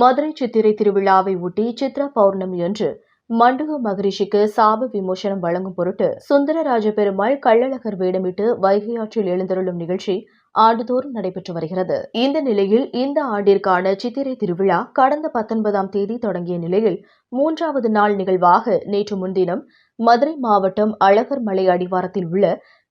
மதுரை சித்திரை திருவிழாவை ஒட்டி சித்ரா பௌர்ணமி அன்று மண்டுக மகரிஷிக்கு சாப விமோசனம் வழங்கும் பொருட்டு சுந்தரராஜ பெருமாள் கள்ளழகர் வேடமிட்டு வைகை ஆற்றில் எழுந்தருளும் நிகழ்ச்சி ஆண்டுதோறும் நடைபெற்று வருகிறது. இந்த நிலையில் இந்த ஆண்டிற்கான சித்திரை திருவிழா கடந்த 19ஆம் தேதி தொடங்கிய நிலையில் 3வது நாள் நிகழ்வாக நேற்று முன்தினம் மதுரை மாவட்டம் அழகர் மலை அடிவாரத்தில் உள்ள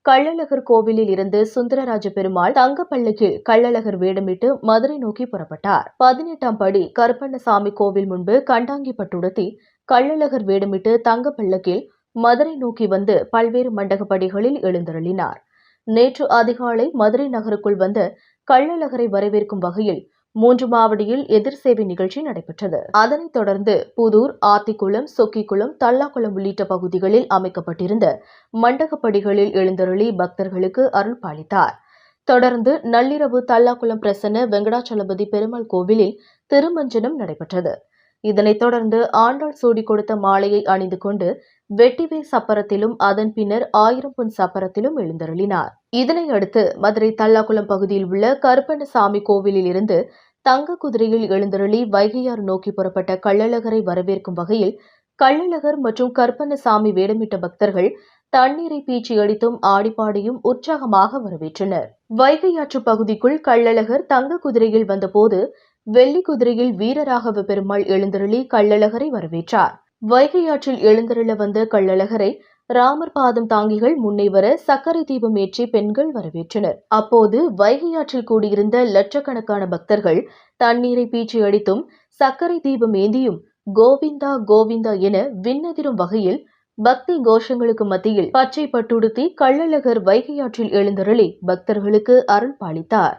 கள்ளழகர் கோவிலில் இருந்து சுந்தரராஜ பெருமாள் தங்கப்பள்ளக்கில் கள்ளழகர் வேடமிட்டு மதுரை நோக்கி புறப்பட்டார். 18ஆம் படி கருப்பண்ணசாமி கோவில் முன்பு கண்டாங்கி பட்டுடுத்தி கள்ளழகர் வேடமிட்டு தங்கப்பள்ளக்கில் மதுரை நோக்கி வந்து பல்வேறு மண்டகப்படிகளில் எழுந்தருளினார். நேற்று அதிகாலை மதுரை நகருக்குள் வந்த கள்ளழகரை வரவேற்கும் வகையில் 3 மாவடியில் எதிர்சேவை நிகழ்ச்சி நடைபெற்றது. அதனைத் தொடர்ந்து புதூர், ஆத்திக்குளம், சொக்கிக்குளம், தல்லாக்குளம் உள்ளிட்ட பகுதிகளில் அமைக்கப்பட்டிருந்த மண்டகப்படிகளில் எழுந்தருளி பக்தர்களுக்கு அருள் பாலித்தார். தொடர்ந்து நள்ளிரவு தல்லாக்குளம் பிரசன்ன வெங்கடாச்சலபதி பெருமாள் கோவிலில் திருமஞ்சனம் நடைபெற்றது. இதனைத் தொடர்ந்து ஆண்டாள் சூடி கொடுத்த மாலையை அணிந்து கொண்டு வெட்டிவேல் சப்பரத்திலும் அதன் பின்னர் 1000 பொன் சப்பரத்திலும் எழுந்தருளினார். இதனையடுத்து மதுரை தல்லாக்குளம் பகுதியில் உள்ள கருப்பண்ணசாமி கோவிலில் இருந்து தங்க குதிரையில் எழுந்தருளி வைகையாறு நோக்கி புறப்பட்ட கள்ளழகரை வரவேற்கும் வகையில் கள்ளழகர் மற்றும் கருப்பண்ணசாமி வேடமிட்ட பக்தர்கள் தண்ணீரை பீச்சி அடித்தும் ஆடிப்பாடியும் உற்சாகமாக வரவேற்றனர். வைகையாற்று பகுதிக்குள் கள்ளழகர் தங்க குதிரையில் வந்தபோது வெள்ளி குதிரையில் வீரராகவ பெருமாள் எழுந்தருளி கள்ளழகரை வரவேற்றார். வைகையாற்றில் எழுந்தருள வந்த கள்ளழகரை ராமர் பாதம் தாங்கிகள் முன்னே வர சர்க்கரை தீபம் ஏற்றி பெண்கள் வரவேற்றனர். அப்போது வைகையாற்றில் கூடியிருந்த லட்சக்கணக்கான பக்தர்கள் தண்ணீரை பீச்சி அடித்தும் சர்க்கரை தீபம் ஏந்தியும் கோவிந்தா கோவிந்தா என விண்ணதிரும் வகையில் பக்தி கோஷங்களுக்கு மத்தியில் பச்சை பட்டுடுத்தி கள்ளழகர் வைகையாற்றில் எழுந்தருளி பக்தர்களுக்கு அருள் பாலித்தார்.